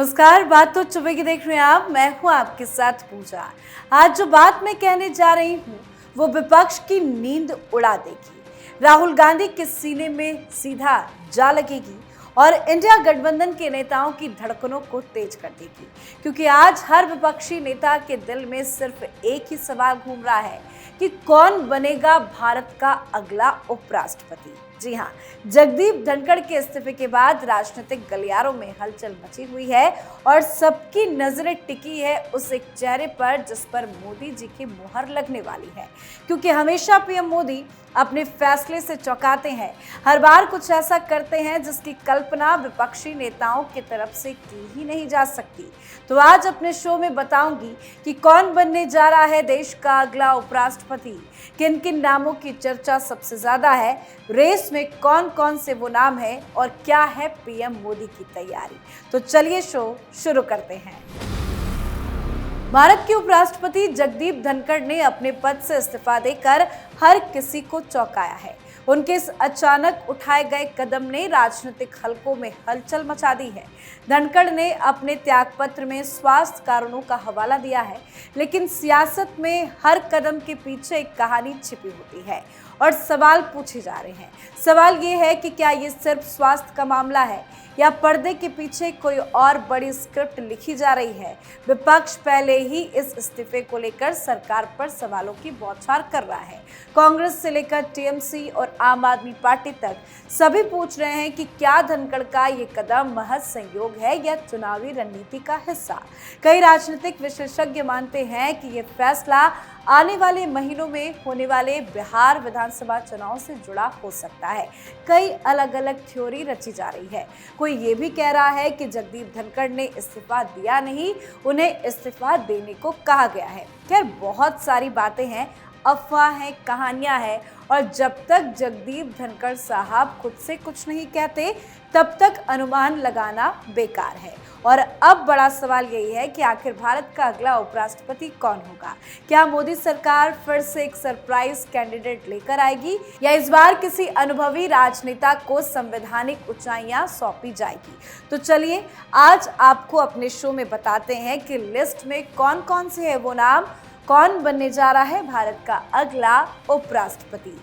नमस्कार, बात तो चुबे की देख रहे हैं आप। मैं हूं आपके साथ पूजा। आज जो बात मैं कहने जा रही हूं वो विपक्ष की नींद उड़ा देगी, राहुल गांधी के सीने में सीधा जा लगेगी और इंडिया गठबंधन के नेताओं की धड़कनों को तेज कर देगी। क्योंकि आज हर विपक्षी नेता के दिल में सिर्फ एक ही सवाल घूम रहा है कि कौन बनेगा भारत का अगला उपराष्ट्रपति। जी हाँ, जगदीप धनखड़ के इस्तीफे के बाद राजनीतिक गलियारों में हलचल मची हुई है और सबकी नजरें टिकी है उस एक चेहरे पर जिस पर मोदी जी की मुहर लगने वाली है। क्योंकि हमेशा पीएम मोदी अपने फैसले से चौंकाते हैं, हर बार कुछ ऐसा करते हैं जिसकी कल्पना विपक्षी नेताओं की तरफ से की ही नहीं जा सकती। तो आज अपने शो में बताऊंगी कि कौन बनने जा रहा है देश का अगला उपराष्ट्रपति, किन किन नामों की चर्चा सबसे ज्यादा है, रेस में कौन कौन से वो नाम है और क्या है पीएम मोदी की तैयारी। तो चलिए शो शुरू करते हैं। भारत के उपराष्ट्रपति जगदीप धनखड़ ने अपने पद से इस्तीफा देकर हर किसी को चौंकाया है। उनके इस अचानक उठाए गए कदम ने राजनीतिक हलकों में हलचल मचा दी है। धनखड़ ने अपने त्यागपत्र में स्वास्थ्य कारणों का हवाला दिया है, लेकिन सियासत में हर कदम के पीछे एक कहानी छिपी होती है और सवाल पूछे जा रहे हैं। सवाल ये है कि क्या ये सिर्फ स्वास्थ्य का मामला है या पर्दे के पीछे कोई और बड़ी स्क्रिप्ट लिखी जा रही है। विपक्ष पहले ही इस इस्तीफे को लेकर सरकार पर सवालों की बौछार कर रहा है। कांग्रेस से लेकर टीएमसी और आम आदमी पार्टी तक सभी पूछ रहे हैं कि क्या धनखड़ का ये कदम महज संयोग है या चुनावी रणनीति का हिस्सा। कई राजनीतिक विशेषज्ञ मानते हैं कि ये फैसला आने वाले महीनों में होने वाले बिहार विधानसभा चुनाव से जुड़ा हो सकता है। कई अलग अलग थ्योरी रची जा रही है। कोई ये भी कह रहा है कि जगदीप धनखड़ ने इस्तीफा दिया नहीं, उन्हें इस्तीफा देने को कहा गया है। खैर, बहुत सारी बातें हैं, अफवाह है, कहानियां हैं और जब तक जगदीप धनखड़ साहब खुद से कुछ नहीं कहते तब तक अनुमान लगाना बेकार है। और अब बड़ा सवाल यही है कि आखिर भारत का अगला उपराष्ट्रपति कौन होगा। क्या मोदी सरकार फिर से एक सरप्राइज कैंडिडेट लेकर आएगी या इस बार किसी अनुभवी राजनेता को संवैधानिक ऊंचाइयां सौंपी जाएगी। तो चलिए आज आपको अपने शो में बताते हैं कि लिस्ट में कौन कौन से है वो नाम, कौन बनने जा रहा है भारत का अगला उपराष्ट्रपति।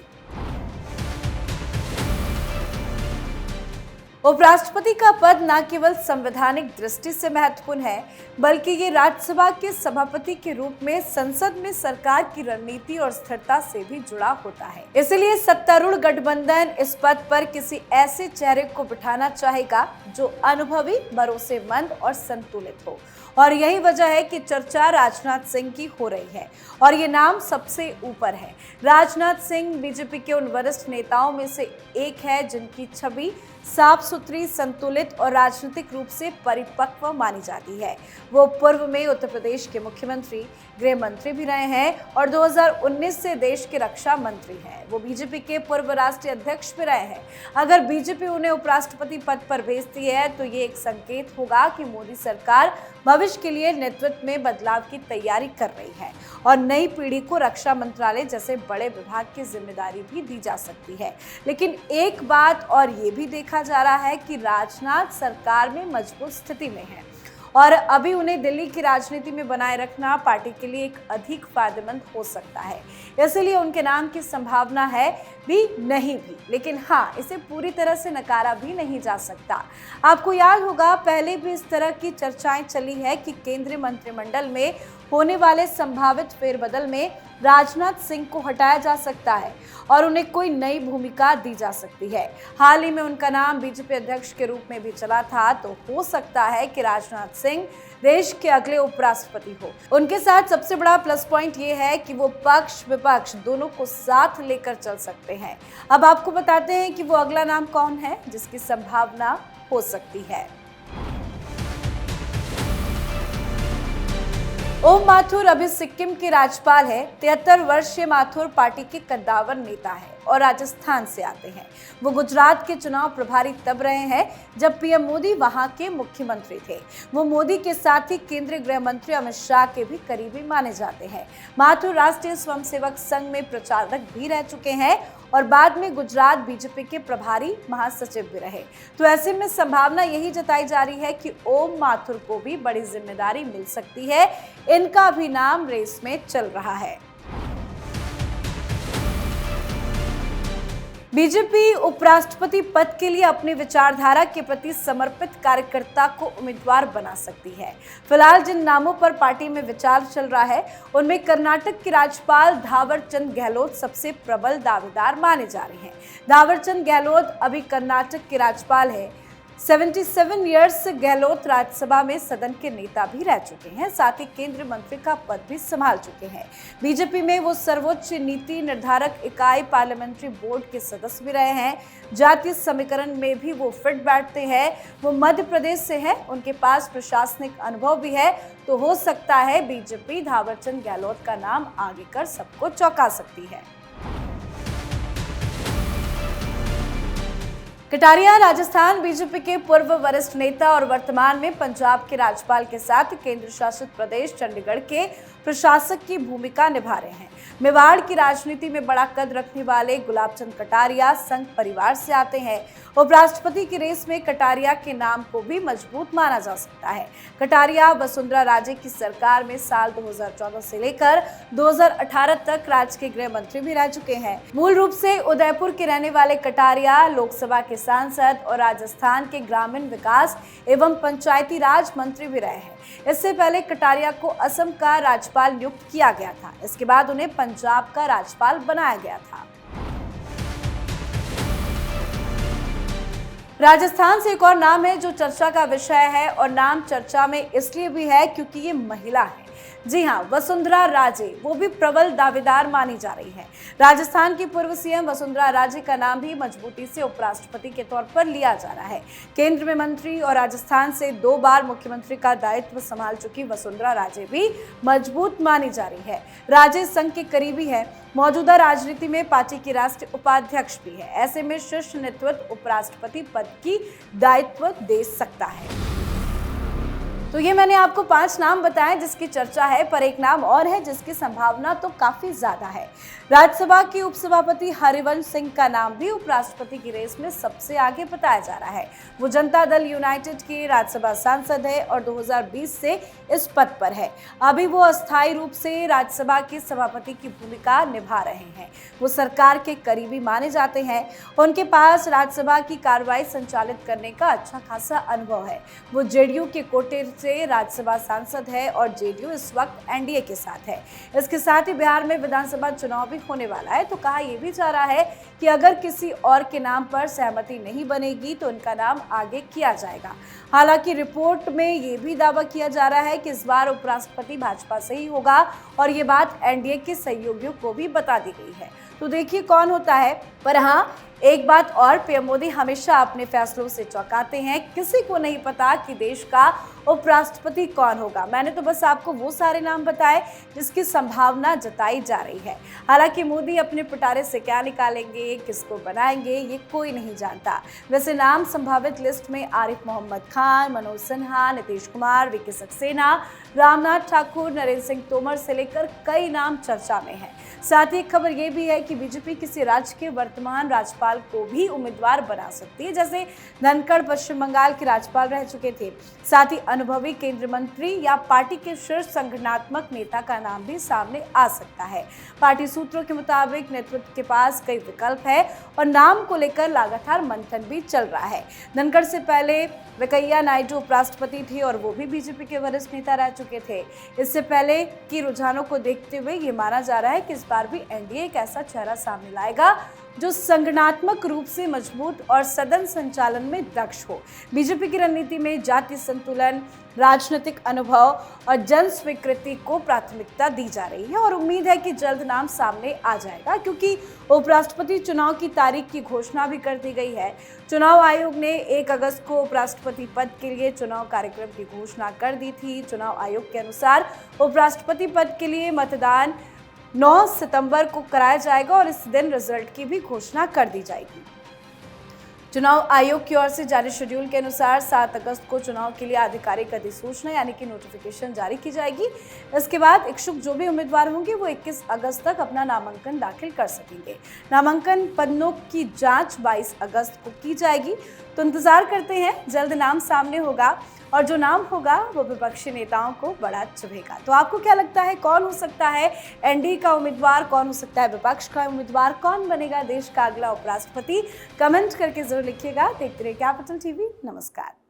उपराष्ट्रपति का पद न केवल संवैधानिक दृष्टि से महत्वपूर्ण है, बल्कि ये राज्यसभा के सभापति के रूप में संसद में सरकार की रणनीति और स्थिरता से भी जुड़ा होता है। इसलिए सत्तारूढ़ गठबंधन इस पद पर किसी ऐसे चेहरे को बिठाना चाहेगा जो अनुभवी, भरोसेमंद और संतुलित हो। और यही वजह है कि चर्चा राजनाथ सिंह की हो रही है और ये नाम सबसे ऊपर है। राजनाथ सिंह बीजेपी के उन वरिष्ठ नेताओं में से एक है जिनकी छवि साफ सुथरी, संतुलित और राजनीतिक रूप से परिपक्व मानी जाती है। वो पूर्व में उत्तर प्रदेश के मुख्यमंत्री, गृह मंत्री भी रहे हैं और 2019 से देश के रक्षा मंत्री हैं। वो बीजेपी के पूर्व राष्ट्रीय अध्यक्ष भी रहे हैं। अगर बीजेपी उन्हें उपराष्ट्रपति पद पर भेजती है तो ये एक संकेत होगा कि मोदी सरकार भविष्य के लिए नेतृत्व में बदलाव की तैयारी कर रही है और नई पीढ़ी को रक्षा मंत्रालय जैसे बड़े विभाग की जिम्मेदारी भी दी जा सकती है। लेकिन एक बात और ये भी देखा जा रहा है कि राजनाथ सरकार में मजबूत स्थिति में है और अभी उन्हें दिल्ली की राजनीति में बनाए रखना पार्टी के लिए एक अधिक फायदेमंद हो सकता है। इसलिए उनके नाम की संभावना है भी नहीं भी, लेकिन हाँ, इसे पूरी तरह से नकारा भी नहीं जा सकता। आपको याद होगा पहले भी इस तरह की चर्चाएं चली है कि केंद्रीय मंत्रिमंडल में होने वाले संभावित फेरबदल में राजनाथ सिंह को हटाया जा सकता है और उन्हें कोई नई भूमिका दी जा सकती है। हाल ही में उनका नाम बीजेपी अध्यक्ष के रूप में भी चला था, तो हो सकता है कि राजनाथ सिंह देश के अगले उपराष्ट्रपति हो। उनके साथ सबसे बड़ा प्लस पॉइंट ये है कि वो पक्ष विपक्ष दोनों को साथ लेकर चल सकते हैं। अब आपको बताते हैं कि वो अगला नाम कौन है जिसकी संभावना हो सकती है। ओम माथुर अभी सिक्किम के राज्यपाल है। 73 वर्षीय माथुर पार्टी के कद्दावर नेता है। और राजस्थान से आते हैं। वो गुजरात के चुनाव प्रभारी तब रहे हैं जब पीएम मोदी वहां के मुख्यमंत्री थे। वो मोदी के साथ ही केंद्रीय गृह मंत्री अमित शाह के भी करीबी माने जाते हैं। माथुर राष्ट्रीय स्वयंसेवक संघ में प्रचारक भी रह चुके हैं और बाद में गुजरात बीजेपी के प्रभारी महासचिव भी रहे। तो ऐसे में संभावना यही जताई जा रही है कि ओम माथुर को भी बड़ी जिम्मेदारी मिल सकती है। इनका भी नाम रेस में चल रहा है। बीजेपी उपराष्ट्रपति पद के लिए अपनी विचारधारा के प्रति समर्पित कार्यकर्ता को उम्मीदवार बना सकती है। फिलहाल जिन नामों पर पार्टी में विचार चल रहा है उनमें कर्नाटक के राज्यपाल थावरचंद गहलोत सबसे प्रबल दावेदार माने जा रहे हैं। थावरचंद गहलोत अभी कर्नाटक के राज्यपाल है। 77 ईयर्स गहलोत राज्यसभा में सदन के नेता भी रह चुके हैं, साथ ही केंद्रीय मंत्री का पद भी संभाल चुके हैं। बीजेपी में वो सर्वोच्च नीति निर्धारक इकाई पार्लियामेंट्री बोर्ड के सदस्य भी रहे हैं। जातीय समीकरण में भी वो फिट बैठते हैं। वो मध्य प्रदेश से हैं, उनके पास प्रशासनिक अनुभव भी है। तो हो सकता है बीजेपी थावरचंद गहलोत का नाम आगे कर सबको चौंका सकती है। कटारिया राजस्थान बीजेपी के पूर्व वरिष्ठ नेता और वर्तमान में पंजाब के राज्यपाल के साथ केंद्र शासित प्रदेश चंडीगढ़ के प्रशासक की भूमिका निभा रहे हैं। मेवाड़ की राजनीति में बड़ा कद रखने वाले गुलाबचंद कटारिया संघ परिवार से आते हैं। उपराष्ट्रपति की रेस में कटारिया के नाम को भी मजबूत माना जा सकता है। कटारिया वसुंधरा राजे की सरकार में साल 2014 से लेकर 2018 तक राज्य के गृह मंत्री भी रह चुके हैं। मूल रूप से उदयपुर के रहने वाले कटारिया लोकसभा के सांसद और राजस्थान के ग्रामीण विकास एवं पंचायती राज मंत्री भी रहे हैं। इससे पहले कटारिया को असम का राज्यपाल नियुक्त किया गया था। इसके बाद उन्हें पंजाब का राज्यपाल बनाया गया था। राजस्थान से एक और नाम है जो चर्चा का विषय है और नाम चर्चा में इसलिए भी है क्योंकि ये महिला है। जी हाँ, वसुंधरा राजे वो भी प्रबल दावेदार मानी जा रही है। राजस्थान की पूर्व सीएम वसुंधरा राजे का नाम भी मजबूती से उपराष्ट्रपति के तौर पर लिया जा रहा है। केंद्र में मंत्री और राजस्थान से 2 बार मुख्यमंत्री का दायित्व संभाल चुकी वसुंधरा राजे भी मजबूत मानी जा रही है। राजे संघ के करीबी है। मौजूदा राजनीति में पार्टी की राष्ट्रीय उपाध्यक्ष भी है। ऐसे में शीर्ष नेतृत्व उपराष्ट्रपति पद की दायित्व दे सकता है। तो ये मैंने आपको 5 नाम बताए जिसकी चर्चा है, पर एक नाम और है जिसकी संभावना तो काफी ज्यादा है। राज्यसभा के उपसभापति हरिवंश सिंह का नाम भी उपराष्ट्रपति की रेस में सबसे आगे बताया जा रहा है। वो जनता दल यूनाइटेड के राज्यसभा सांसद है और 2020 से इस पद पर है। अभी वो अस्थायी रूप से राज्यसभा के सभापति की भूमिका निभा रहे हैं। वो सरकार के करीबी माने जाते हैं। उनके पास राज्यसभा की कार्रवाई संचालित करने का अच्छा खासा अनुभव है। वो जेडीयू के कोटे से राज्यसभा सांसद है और जेडीयू इस वक्त एनडीए के साथ है। इसके साथ ही बिहार में विधानसभा चुनाव भी होने वाला है। तो कहा यह भी जा रहा है कि अगर किसी और के नाम पर सहमति नहीं बनेगी तो उनका नाम आगे किया जाएगा। हालांकि रिपोर्ट में यह भी दावा किया जा रहा है कि इस बार उपराष्ट्रपति भाजपा से ही होगा और ये बात एनडीए के सहयोगियों को भी बता दी गई है। तो देखिए कौन होता है। पर हाँ, एक बात और, पीएम मोदी हमेशा अपने फैसलों से चौंकाते हैं। किसी को नहीं पता कि देश का उपराष्ट्रपति कौन होगा। मैंने तो बस आपको वो सारे नाम बताए जिसकी संभावना जताई जा रही है। हालांकि मोदी अपने पिटारे से क्या निकालेंगे, किसको बनाएंगे, ये कोई नहीं जानता। वैसे नाम संभावित लिस्ट में आरिफ मोहम्मद खान, मनोज सिन्हा, नीतीश कुमार, वीके सक्सेना, रामनाथ ठाकुर, नरेंद्र सिंह तोमर से लेकर कई नाम चर्चा में हैं। साथ ही खबर ये भी है कि बीजेपी किसी राज्य के वर्तमान राज्यपाल को भी उम्मीदवार बना सकती है। जैसे धनखड़ पश्चिम बंगाल के राज्यपाल रह चुके थे। साथ ही अनुभवी केंद्रीय मंत्री या पार्टी के शीर्ष संगठनात्मक नेता का नाम भी सामने आ सकता है। पार्टी सूत्रों के मुताबिक नेतृत्व के पास कई विकल्प है और नाम को लेकर लगातार मंथन भी चल रहा है। धनखड़ से पहले वेंकैया नायडू उपराष्ट्रपति थे और वो भी बीजेपी के वरिष्ठ नेता रह चुके थे। इससे पहले की रुझानों को देखते हुए ये माना जा रहा है कि इस बार भी एनडीए एक ऐसा चेहरा सामने लाएगा जो संगठनात्मक रूप से मजबूत और सदन संचालन में दक्ष हो। बीजेपी की रणनीति में जातीय संतुलन, राजनीतिक अनुभव और जन स्वीकृति को प्राथमिकता दी जा रही है और उम्मीद है कि जल्द नाम सामने आ जाएगा, क्योंकि उपराष्ट्रपति चुनाव की तारीख की घोषणा भी कर दी गई है। चुनाव आयोग ने 1 अगस्त को उपराष्ट्रपति पद के लिए चुनाव कार्यक्रम की घोषणा कर दी थी। चुनाव आयोग के अनुसार उपराष्ट्रपति पद के लिए मतदान 9 सितंबर को कराया जाएगा और इस दिन रिजल्ट की भी घोषणा कर दी जाएगी। चुनाव आयोग की ओर से जारी शेड्यूल के अनुसार 7 अगस्त को चुनाव के लिए आधिकारिक अधिसूचना यानी कि नोटिफिकेशन जारी की जाएगी। इसके बाद इच्छुक जो भी उम्मीदवार होंगे वो 21 अगस्त तक अपना नामांकन दाखिल कर सकेंगे। नामांकन पन्नों की जांच 22 अगस्त को की जाएगी। तो इंतजार करते हैं, जल्द नाम सामने होगा और जो नाम होगा वो विपक्षी नेताओं को बड़ा चुभेगा। तो आपको क्या लगता है, कौन हो सकता है एनडीए का उम्मीदवार, कौन हो सकता है विपक्ष का उम्मीदवार, कौन बनेगा देश का अगला उपराष्ट्रपति? कमेंट करके जरूर लिखिएगा। देखते रहिए कैपिटल टीवी। नमस्कार।